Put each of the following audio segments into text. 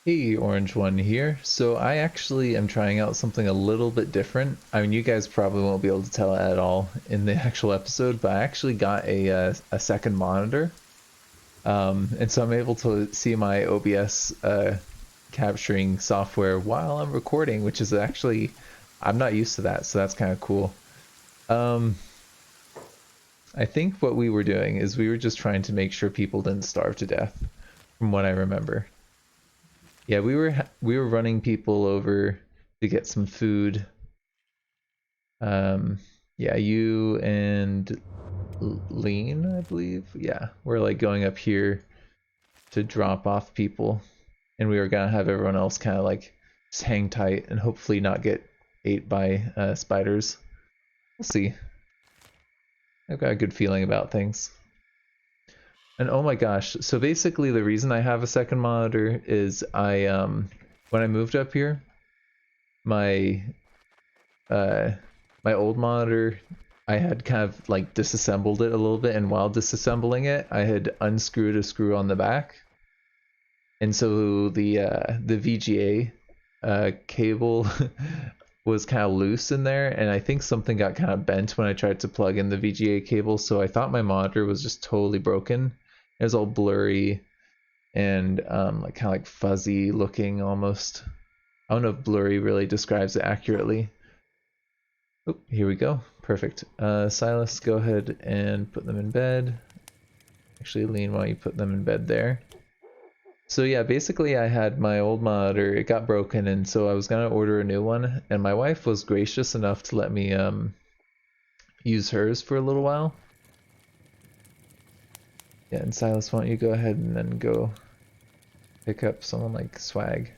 Hey, Orange One here. So I actually am trying out something a little bit different. I mean, you guys probably won't be able to tell at all in the actual episode, but I actually got a second monitor, and so I'm able to see my OBS capturing software while I'm recording, which is actually I'm not used to that, so that's kind of cool. Um, I think what we were doing is we were just trying to make sure people didn't starve to death, from what I remember. Yeah, we were running people over to get some food. Um, yeah, you and Lean, I believe. Yeah, we're like going up here to drop off people, and we were gonna have everyone else kind of like just hang tight and hopefully not get ate by spiders. We'll see. I've got a good feeling about things. And oh my gosh, so basically the reason I have a second monitor is when I moved up here, my uh my old monitor, I had kind of like disassembled it a little bit, and while disassembling it I had unscrewed a screw on the back, and so the VGA cable was kind of loose in there, and I think something got kind of bent when I tried to plug in the VGA cable, so I thought my monitor was just totally broken. It was all blurry and like kind of like fuzzy looking almost. I don't know if blurry really describes it accurately. Oh, here we go. Perfect. Silas, go ahead and put them in bed. Actually, Lean, why don't you put them in bed there? So yeah, basically I had my old monitor, it got broken, and so I was gonna order a new one, and my wife was gracious enough to let me use hers for a little while. Yeah, and Silas, why don't you go ahead and then go pick up someone like Swag.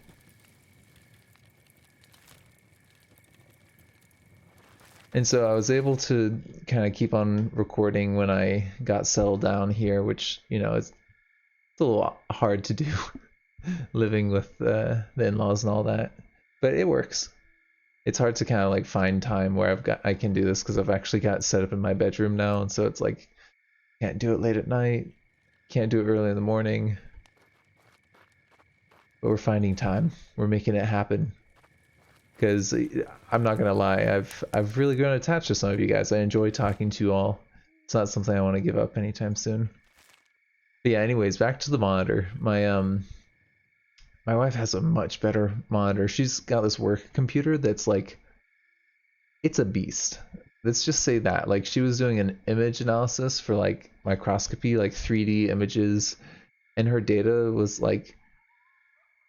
And so I was able to kind of keep on recording when I got settled down here, which, you know, it's a little hard to do living with the in-laws and all that, but it works. It's hard to kind of like find time where I can do this because I've actually got it set up in my bedroom now, and so it's like can't do it late at night, can't do it early in the morning, but we're finding time. We're making it happen because I'm not gonna lie, I've really grown attached to some of you guys. I enjoy talking to you all. It's not something I want to give up anytime soon. But yeah, anyways, back to the monitor. My wife has a much better monitor. She's got this work computer that's like it's a beast. Let's just say that. Like she was doing an image analysis for like microscopy, like 3D images, and her data was like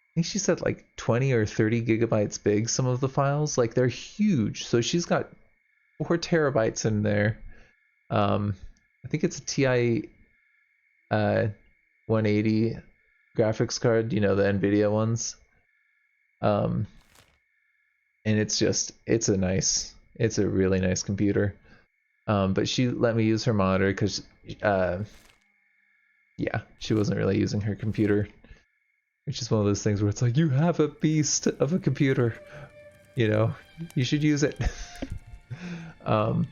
I think she said like 20 or 30 gigabytes big, some of the files. Like they're huge. So she's got 4 terabytes in there. Um I think it's a TI 180 graphics card, you know, the Nvidia ones. Um and it's a really nice computer. But she let me use her monitor because yeah, she wasn't really using her computer, which is one of those things where it's like you have a beast of a computer, you know, you should use it. um,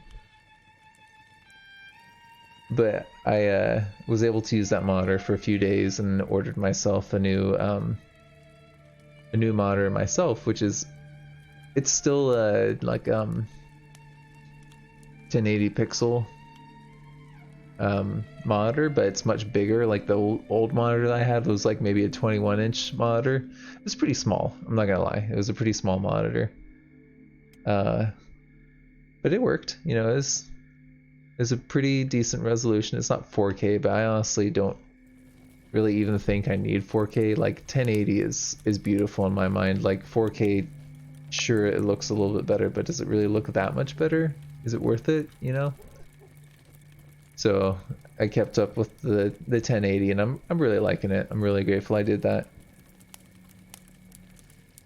but I was able to use that monitor for a few days and ordered myself a new monitor myself, which is it's still like 1080 pixel monitor, but it's much bigger. Like the old monitor that I had was like maybe a 21-inch monitor. It was pretty small, I'm not gonna lie, it was a pretty small monitor, uh but it worked, you know. It's a pretty decent resolution. It's not 4K, but I honestly don't really even think I need 4K. Like 1080 is beautiful in my mind. Like 4K, sure, it looks a little bit better, but does it really look that much better? Is it worth it, you know? So I kept up with the 1080, and I'm really liking it. I'm really grateful I did that.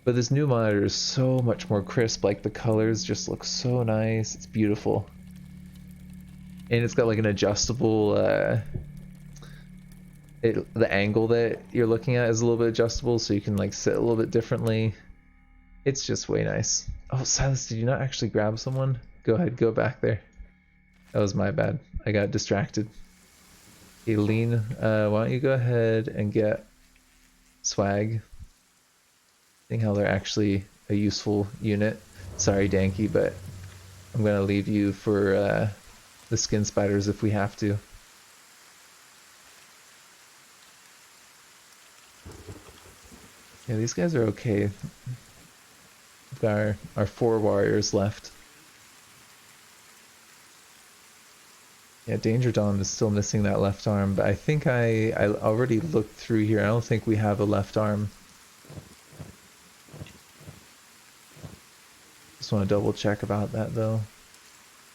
But this new monitor is so much more crisp. Like the colors just look so nice. It's beautiful, and it's got like an adjustable. The angle that you're looking at is a little bit adjustable, so you can like sit a little bit differently. It's just way nice. Oh, Silas, did you not actually grab someone? Go ahead, go back there. That was my bad. I got distracted. Hey, Lean, why don't you go ahead and get Swag? seeing how they're actually a useful unit. Sorry, Danky, but I'm gonna leave you for the skin spiders if we have to. Yeah, these guys are okay. We've got our 4 warriors left. Yeah, Danger Dawn is still missing that left arm, but I think I already looked through here. I don't think we have a left arm. Just want to double check about that though.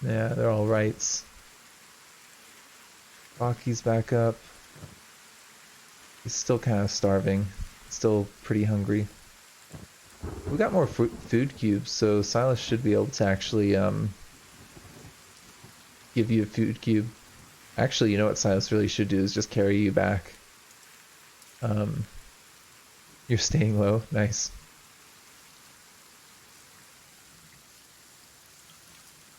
Yeah, they're all rights. Rocky's back up. He's still kind of starving. Still pretty hungry. We got more food cubes, so Silas should be able to actually give you a food cube. Actually, you know what Silas really should do is just carry you back. You're staying low. Nice.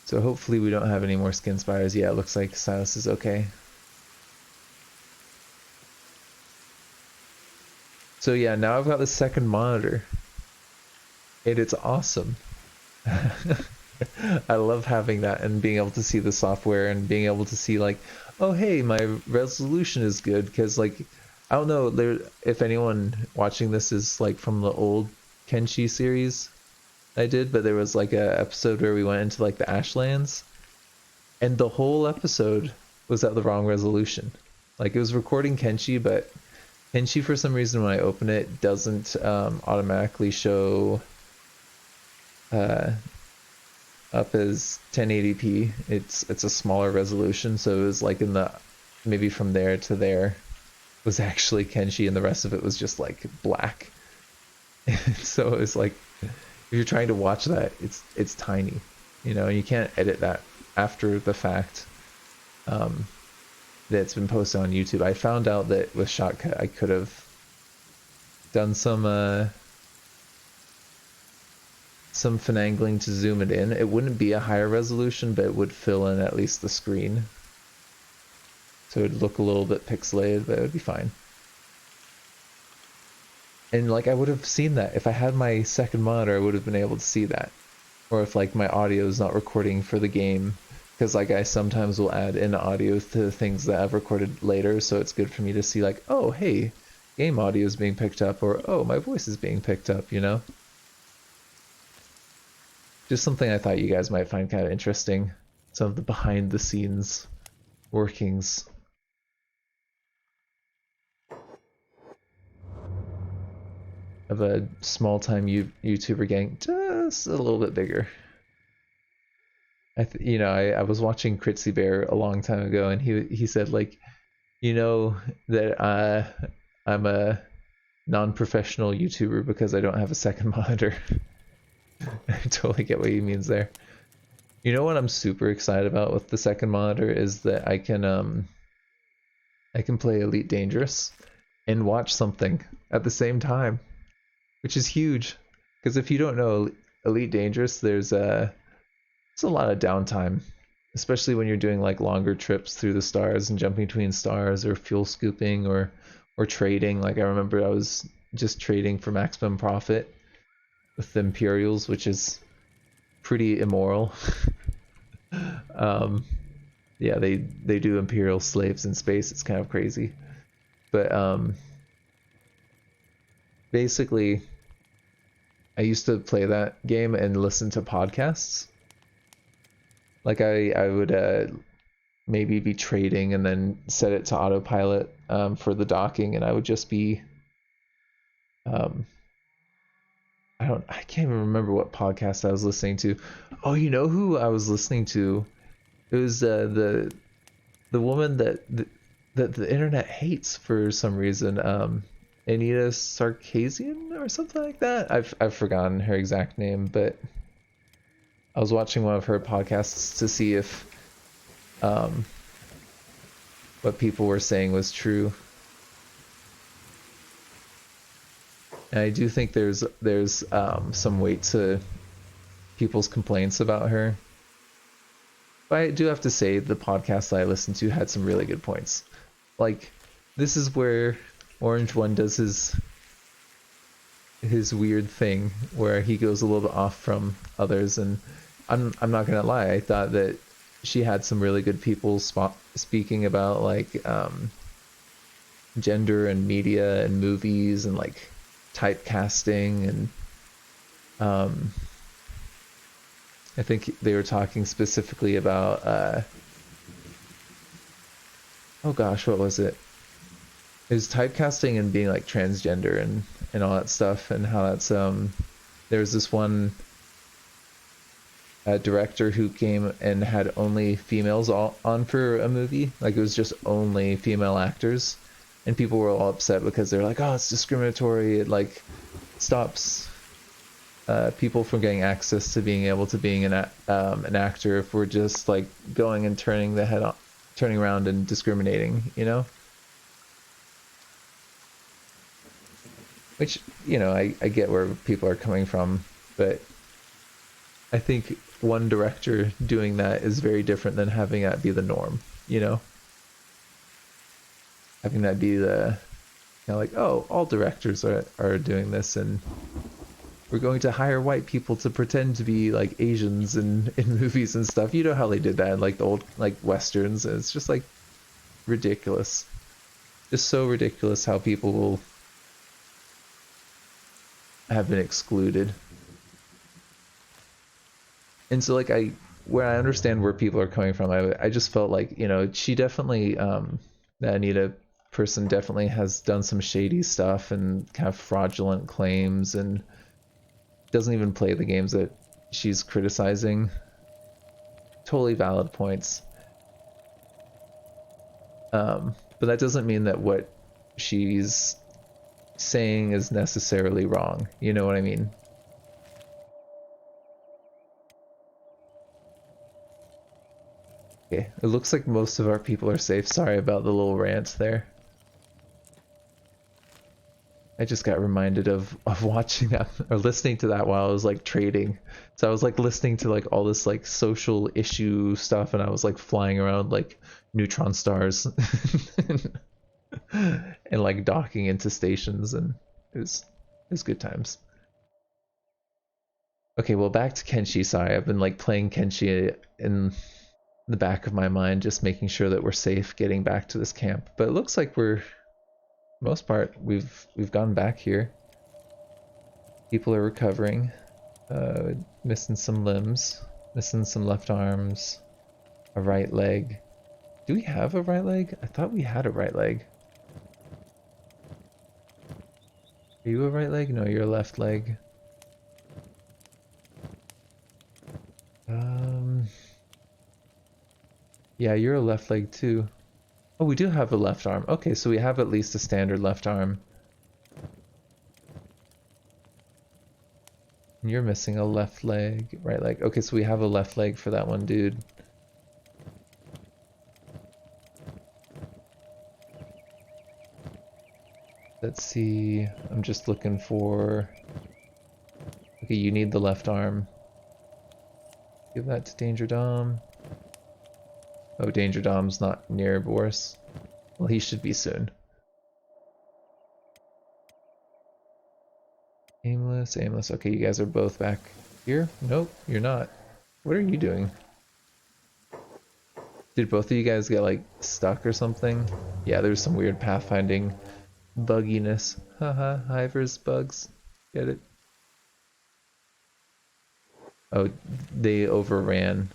So hopefully we don't have any more skin spiders. Yeah, it looks like Silas is okay. So yeah, now I've got the second monitor. And it's awesome. I love having that and being able to see the software and being able to see like, oh hey, my resolution is good, because like, I don't know if anyone watching this is like from the old Kenshi series I did, but there was like a episode where we went into like the Ashlands, and the whole episode was at the wrong resolution. Like it was recording Kenshi, but Kenshi for some reason when I open it doesn't automatically show up as 1080p. It's a smaller resolution, so it was like in the maybe from there to there was actually Kenshi, and the rest of it was just like black. So it was like, if you're trying to watch that, it's tiny, you know, and you can't edit that after the fact. That's been posted on YouTube. I found out that with Shotcut I could have done some finagling to zoom it in. It wouldn't be a higher resolution, but it would fill in at least the screen. So it would look a little bit pixelated, but it would be fine. And like I would have seen that. If I had my second monitor, I would have been able to see that. Or if like my audio is not recording for the game, because like I sometimes will add in audio to things that I've recorded later, so it's good for me to see like, oh hey, game audio is being picked up, or oh, my voice is being picked up, you know? Just something I thought you guys might find kind of interesting. Some of the behind the scenes workings. Of a small time YouTuber getting just a little bit bigger. I was watching Critzy Bear a long time ago, and he said like, you know that I'm a non-professional YouTuber because I don't have a second monitor. I totally get what he means there. You know what I'm super excited about with the second monitor is that I can play Elite Dangerous and watch something at the same time, which is huge. Because if you don't know Elite Dangerous, there's a lot of downtime, especially when you're doing like longer trips through the stars and jumping between stars, or fuel scooping, or trading. Like I remember I was just trading for maximum profit with the Imperials, which is pretty immoral. Yeah, they do Imperial slaves in space. It's kind of crazy, but basically I used to play that game and listen to podcasts. Like I would maybe be trading and then set it to autopilot for the docking, and I would just be I can't even remember what podcast I was listening to. Oh, you know who I was listening to? It was the woman that the internet hates for some reason. Anita Sarkeesian or something like that. I've forgotten her exact name, but I was watching one of her podcasts to see if what people were saying was true. And I do think there's some weight to people's complaints about her. But I do have to say the podcast that I listened to had some really good points. Like, this is where Orange One does his his weird thing where he goes a little bit off from others. And I'm not gonna lie, I thought that she had some really good people speaking about like gender and media and movies and like typecasting, and I think they were talking specifically about oh gosh, what was it? It was typecasting and being like transgender and all that stuff, and how that's there's this one director who came and had only females on for a movie, like it was just only female actors, and people were all upset because they're like, oh, it's discriminatory, it like stops people from getting access to being able to being an actor if we're just like going and turning around and discriminating, you know? Which, you know, I get where people are coming from, but I think one director doing that is very different than having that be the norm, you know? Having that be the, you know, like, oh, all directors are doing this, and we're going to hire white people to pretend to be like Asians in movies and stuff. You know how they did that in like the old like westerns, and it's just like ridiculous. Just so ridiculous how people will have been excluded. And so like where I understand where people are coming from, I just felt like, you know, she definitely the Anita person definitely has done some shady stuff and kind of fraudulent claims, and doesn't even play the games that she's criticizing. Totally valid points. But that doesn't mean that what she's saying is necessarily wrong. You know what I mean? Okay, it looks like most of our people are safe. Sorry about the little rant there. I just got reminded of watching that or listening to that while I was like trading. So I was like listening to like all this like social issue stuff, and I was like flying around like neutron stars and like docking into stations, and it was good times. Okay, well, back to Kenshi. Sorry, I've been like playing Kenshi in the back of my mind, just making sure that we're safe getting back to this camp. But it looks like we're, most part, we've gone back here. People are recovering. Missing some limbs, missing some left arms, a right leg. Do we have a right leg? I thought we had a right leg. Are you a right leg? No, you're a left leg. Yeah, you're a left leg too. Oh, we do have a left arm. Okay, so we have at least a standard left arm. And you're missing a left leg, right leg. Okay, so we have a left leg for that one dude. Let's see. I'm just looking for... Okay, you need the left arm. Give that to Danger Dom. Oh, Danger Dom's not near Boris. Well, he should be soon. Aimless, aimless. Okay, you guys are both back here? Nope, you're not. What are you doing? Did both of you guys get, like, stuck or something? Yeah, there's some weird pathfinding bugginess. Haha, Hivers bugs. Get it? Oh, they overran.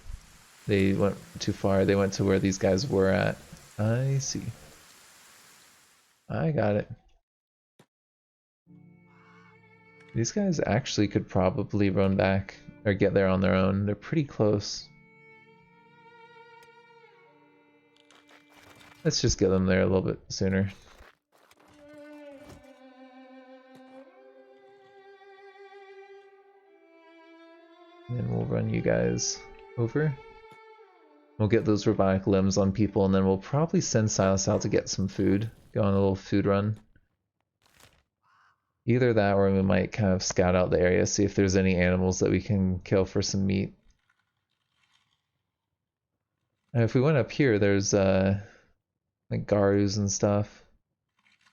They went too far. They went to where these guys were at. I see. I got it. These guys actually could probably run back or get there on their own. They're pretty close. Let's just get them there a little bit sooner. And then we'll run you guys over. We'll get those robotic limbs on people, and then we'll probably send Silas out to get some food. Go on a little food run. Either that, or we might kind of scout out the area, see if there's any animals that we can kill for some meat. And if we went up here, there's like Garus and stuff.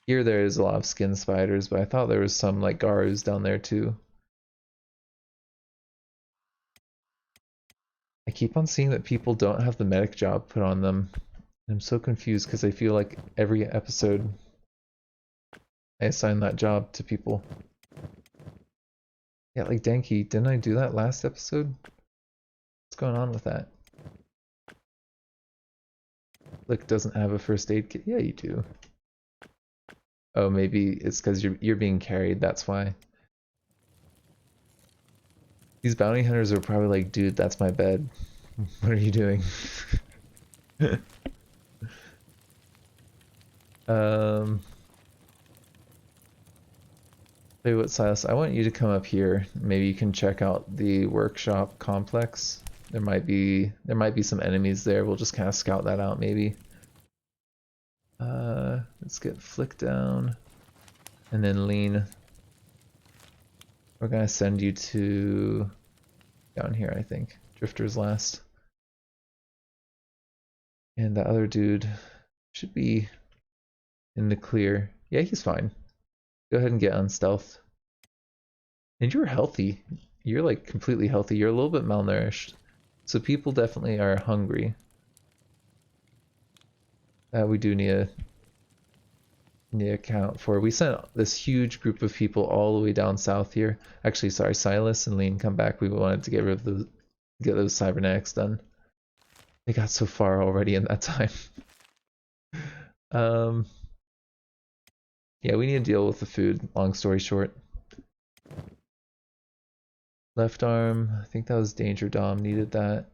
Here there is a lot of skin spiders, but I thought there was some like garus down there too. I keep on seeing that people don't have the medic job put on them. I'm so confused because I feel like every episode I assign that job to people. Yeah, like Denki, didn't I do that last episode? What's going on with that? Lick doesn't have a first aid kit. Yeah, you do. Oh, maybe it's because you're being carried, that's why. These bounty hunters are probably like, dude, that's my bed. What are you doing? Tell you what, Silas, I want you to come up here. Maybe you can check out the workshop complex. There might be some enemies there. We'll just kind of scout that out maybe. Let's get Flick down. And then Lean. We're gonna send you to down here, I think. Drifter's last. And the other dude should be in the clear. Yeah, he's fine. Go ahead and get unstealthed. And you're healthy. You're like completely healthy. You're a little bit malnourished. So people definitely are hungry. We do need to account for. We sent this huge group of people all the way down south here. Actually, sorry, Silas and Lean, come back. We wanted to get rid of get those cybernetics done. They got so far already in that time. Yeah, we need to deal with the food, long story short. Left arm, I think that was Danger Dom, needed that.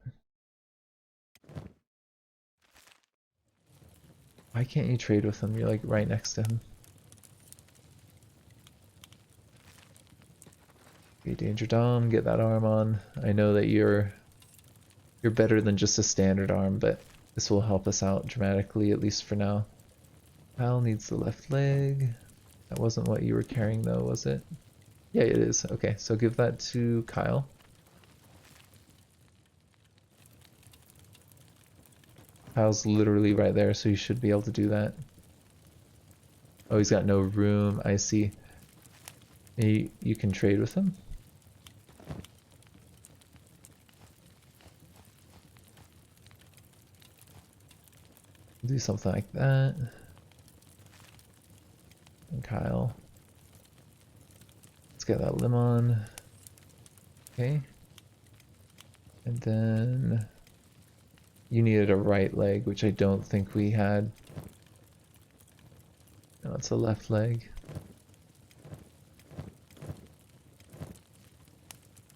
Why can't you trade with him? You're like right next to him. Okay, Danger Dom, get that arm on. I know that you're better than just a standard arm, but this will help us out dramatically, at least for now. Kyle needs the left leg. That wasn't what you were carrying though, was it? Yeah, it is. Okay, so give that to Kyle. Kyle's literally right there, so you should be able to do that. Oh, he's got no room. I see. You can trade with him. Do something like that. And Kyle. Let's get that lemon. Okay. And then you needed a right leg, which I don't think we had. No, it's a left leg.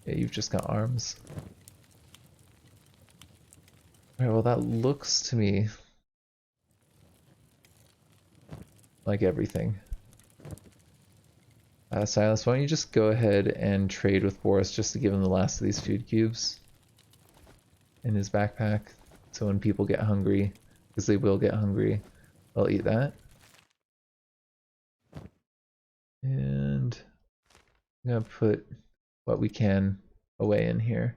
Yeah, you've just got arms. Alright, well that looks to me like everything. Silas, why don't you just go ahead and trade with Boris just to give him the last of these food cubes in his backpack, so when people get hungry, because they will get hungry, they'll eat that. And I'm gonna put what we can away in here.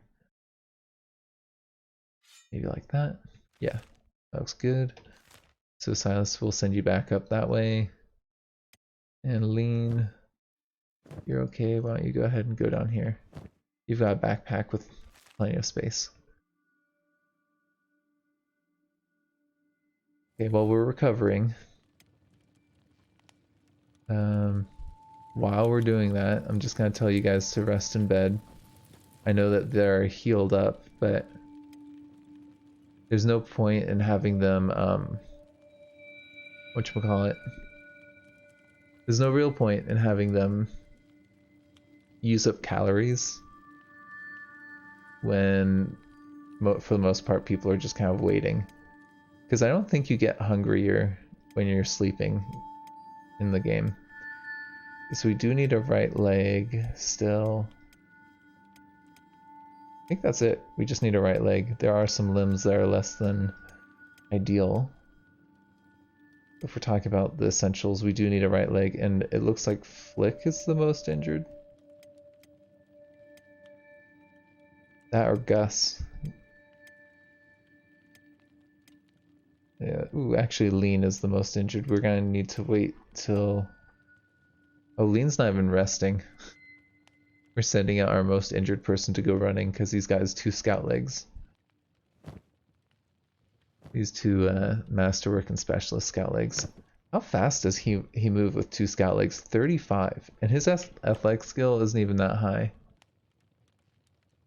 Maybe like that. Yeah, that looks good. So Silas will send you back up that way. And Lean, you're okay. Why don't you go ahead and go down here? You've got a backpack with plenty of space. Okay, while we're recovering, while we're doing that, I'm just gonna tell you guys to rest in bed. I know that they're healed up, but there's no point in having them, whatchamacallit? There's no real point in having them use up calories when, for the most part, people are just kind of waiting. Because I don't think you get hungrier when you're sleeping in the game. So we do need a right leg still. I think that's it. We just need a right leg. There are some limbs that are less than ideal. If we're talking about the essentials, we do need a right leg, and it looks like Flick is the most injured. That or Gus. Yeah, ooh, actually Lean is the most injured. We're gonna need to wait till... Oh, Lean's not even resting. We're sending out our most injured person to go running because he's got his 2 scout legs. These 2 masterwork and specialist scout legs. How fast does he move with 2 scout legs? 35. And his athletic skill isn't even that high.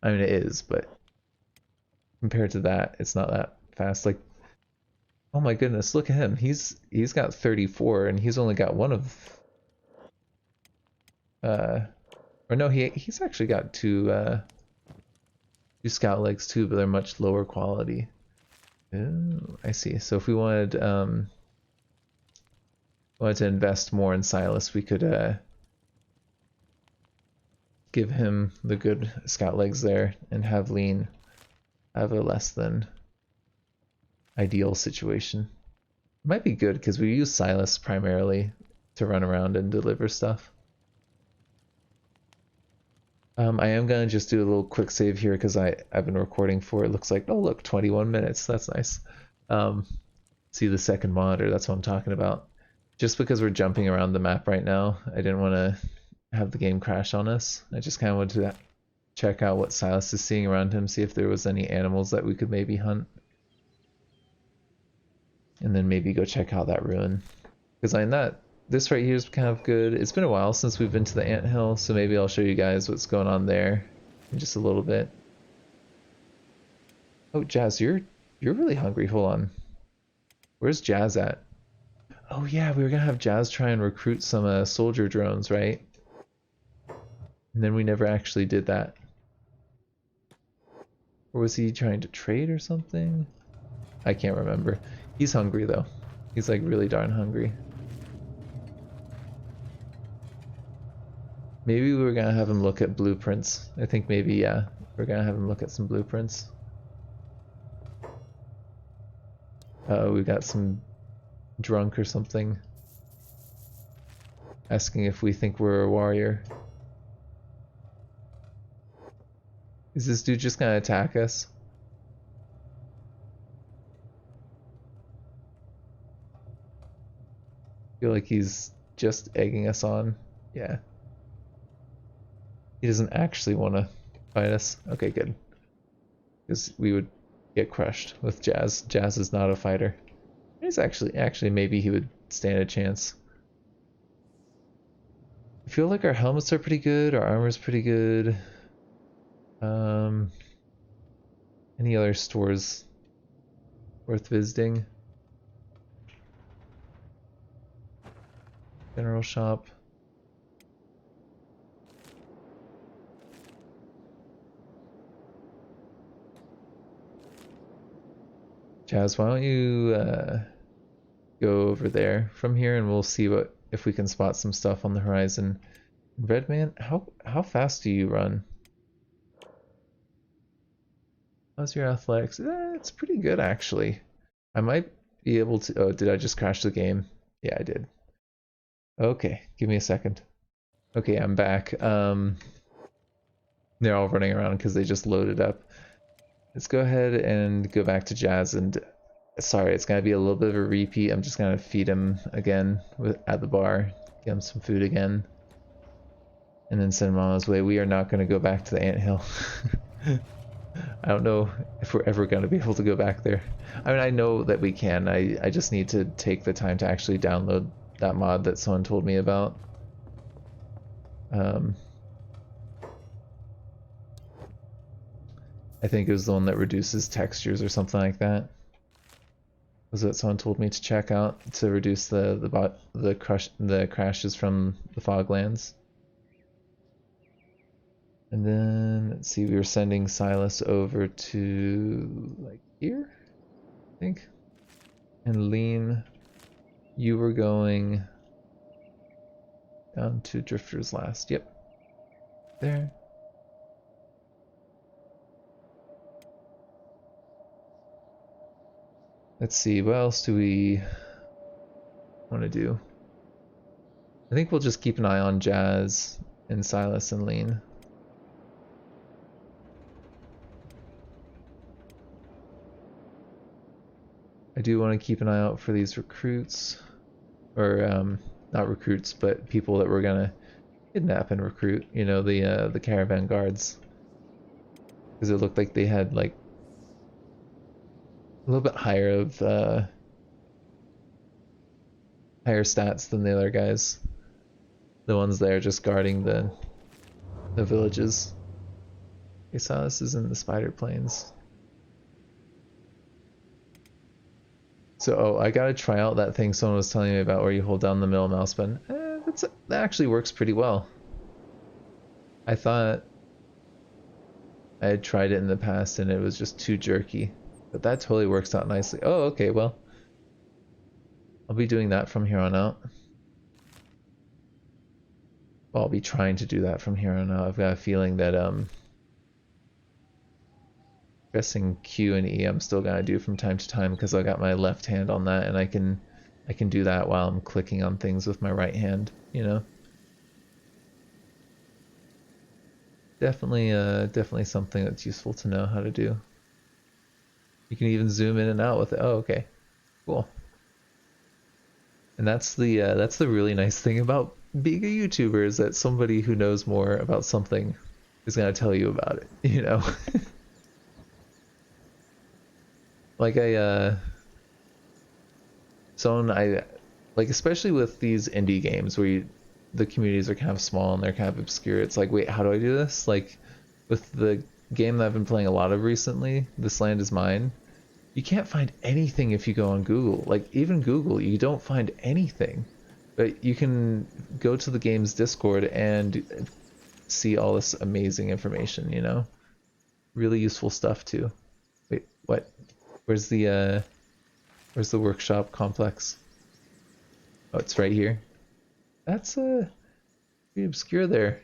I mean, it is, but compared to that, it's not that fast. Like, oh my goodness, look at him. He's got 34 and he's only got one of or no, he's actually got 2 scout legs too, but they're much lower quality. Oh, I see. So if we wanted to invest more in Silas, we could give him the good scout legs there and have Lean have a less than ideal situation. It might be good because we use Silas primarily to run around and deliver stuff. I am gonna just do a little quick save here because I've been recording for, it looks like, oh look, 21 minutes. That's nice. See the second monitor, that's what I'm talking about. Just because we're jumping around the map right now, I didn't want to have the game crash on us. I just kind of wanted to check out what Silas is seeing around him, see if there was any animals that we could maybe hunt. And then maybe go check out that ruin. Because I know this right here is kind of good. It's been a while since we've been to the anthill, so maybe I'll show you guys what's going on there in just a little bit. Oh, Jazz, you're really hungry. Hold on. Where's Jazz at? Oh yeah, we were gonna have Jazz try and recruit some soldier drones, right? And then we never actually did that. Or was he trying to trade or something? I can't remember. He's hungry though. He's like really darn hungry. Maybe we were gonna have him look at blueprints. I think maybe, yeah, we're gonna have him look at some blueprints. We got some drunk or something asking if we think we're a warrior. Is this dude just gonna attack us? I feel like he's just egging us on. Yeah. He doesn't actually want to fight us. Okay, good. Because we would get crushed with Jazz. Jazz is not a fighter. He's actually maybe he would stand a chance. I feel like our helmets are pretty good, our armor's pretty good. Any other stores worth visiting? General shop. Jazz, why don't you go over there from here and we'll see what if we can spot some stuff on the horizon. Redman, how fast do you run? How's your athletics? It's pretty good actually. I might be able to. Oh, did I just crash the game? Yeah, I did. Okay, give me a second. Okay, I'm back. They're all running around because they just loaded up. Let's go ahead and go back to Jazz and sorry, it's gonna be a little bit of a repeat. I'm just gonna feed him again at the bar, give him some food again, and then send him on his way. We are not gonna go back to the anthill. I don't know if we're ever gonna be able to go back there. I mean, I know that we can. I just need to take the time to actually download that mod that someone told me about. I think it was the one that reduces textures or something like that. Was what someone told me to check out to reduce the crashes from the Foglands. And then let's see, we were sending Silas over to like here, I think. And Lean, you were going down to Drifter's Last. Yep. There. Let's see, what else do we want to do? I think we'll just keep an eye on Jazz and Silas and Lean. I do want to keep an eye out for these recruits, or not recruits, but people that we're gonna kidnap and recruit. You know, the caravan guards, because it looked like they had like a little bit higher of higher stats than the other guys. The ones there just guarding the villages. Okay, so this is in the spider plains. So, oh, I gotta try out that thing someone was telling me about where you hold down the middle mouse button. That actually works pretty well. I thought I had tried it in the past and it was just too jerky. But that totally works out nicely. Oh, okay, well. I'll be doing that from here on out. Well, I'll be trying to do that from here on out. I've got a feeling that pressing Q and E I'm still gonna do from time to time because I got my left hand on that and I can do that while I'm clicking on things with my right hand, you know. Definitely something that's useful to know how to do. You can even zoom in and out with it. Oh, okay. Cool. And that's the really nice thing about being a YouTuber, is that somebody who knows more about something is gonna tell you about it, you know? Like like, especially with these indie games where the communities are kind of small and they're kind of obscure, it's like, wait, how do I do this? Like with the game that I've been playing a lot of recently, This Land Is Mine, you can't find anything if you go on Google. Like even Google, you don't find anything. But you can go to the game's Discord and see all this amazing information, you know? Really useful stuff too. Wait, what? Where's the workshop complex? Oh, it's right here. That's pretty obscure there.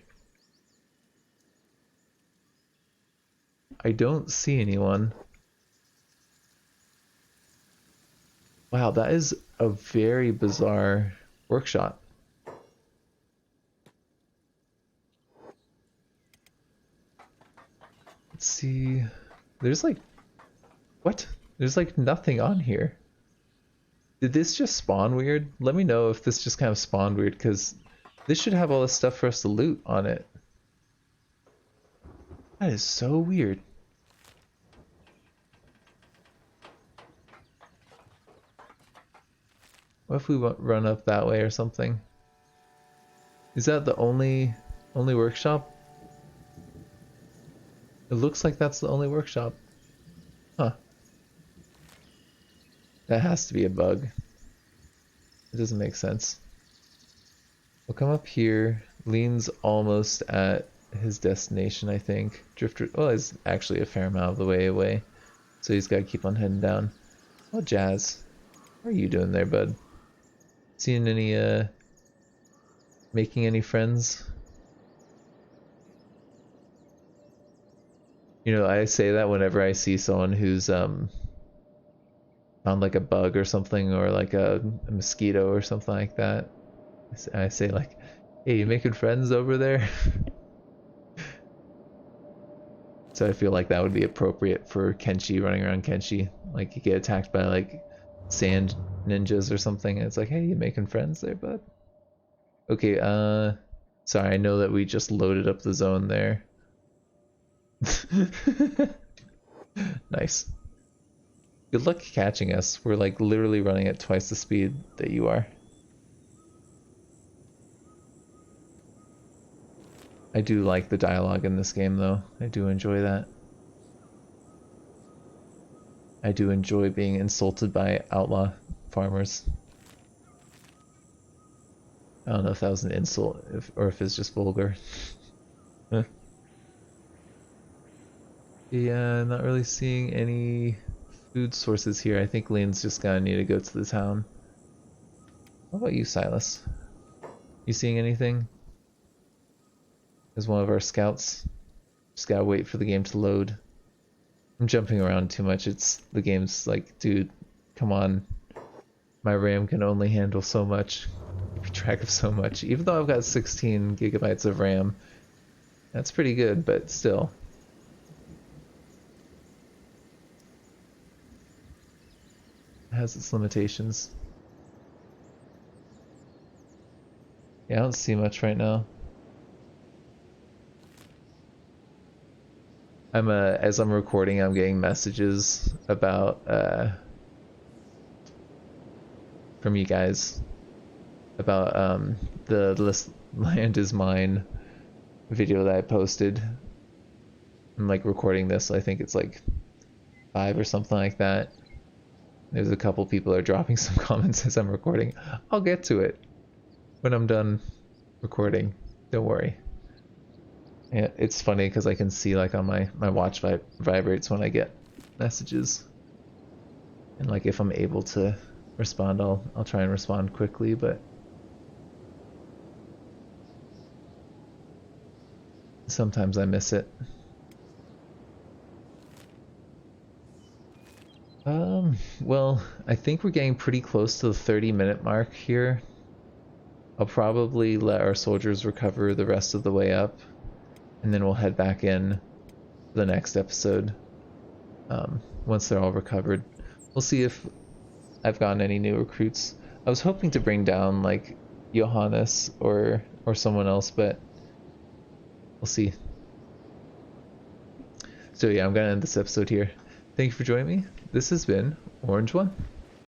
I don't see anyone. Wow, that is a very bizarre workshop. Let's see. There's like, what? There's like nothing on here. Did this just spawn weird? Let me know if this just kind of spawned weird, because this should have all this stuff for us to loot on it. That is so weird. What if we run up that way or something? Is that the only workshop? It looks like that's the only workshop. Huh. That has to be a bug. It doesn't make sense. We'll come up here. Lean's almost at his destination, I think. Drifter, well, he's actually a fair amount of the way away, so he's got to keep on heading down. Oh, Jazz. What are you doing there, bud? Seeing any, making any friends? You know, I say that whenever I see someone who's, found like a bug or something, or like a mosquito or something like that. I say like, hey, you making friends over there? So I feel like that would be appropriate for Kenshi, running around Kenshi. Like you get attacked by like sand ninjas or something, and it's like, hey, you making friends there, bud? Okay, sorry, I know that we just loaded up the zone there. Nice. Good luck catching us. We're like literally running at twice the speed that you are. I do like the dialogue in this game though. I do enjoy that. I do enjoy being insulted by outlaw farmers. I don't know if that was an insult or if it's just vulgar. Yeah, not really seeing any food sources here. I think Lane's just gonna need to go to the town. What about you, Silas? You seeing anything? As one of our scouts? Just gotta wait for the game to load. I'm jumping around too much. The game's like, dude, come on. My RAM can only handle so much. Keep track of so much. Even though I've got 16 gigabytes of RAM, that's pretty good, but still. It has its limitations. Yeah, I don't see much right now. As I'm recording, I'm getting messages about from you guys about the This Land Is Mine video that I posted. I'm like recording this, so I think it's like 5 or something like that. There's a couple people are dropping some comments as I'm recording. I'll get to it when I'm done recording. Don't worry. Yeah, it's funny because I can see like on my watch vibrates when I get messages, and like if I'm able to respond, I'll try and respond quickly, but sometimes I miss it. Well, I think we're getting pretty close to the 30-minute mark here. I'll probably let our soldiers recover the rest of the way up, and then we'll head back in the next episode once they're all recovered. We'll see if I've gotten any new recruits. I was hoping to bring down like Johannes or someone else, but we'll see. So yeah, I'm gonna end this episode here. Thank you for joining me. This has been Orange One.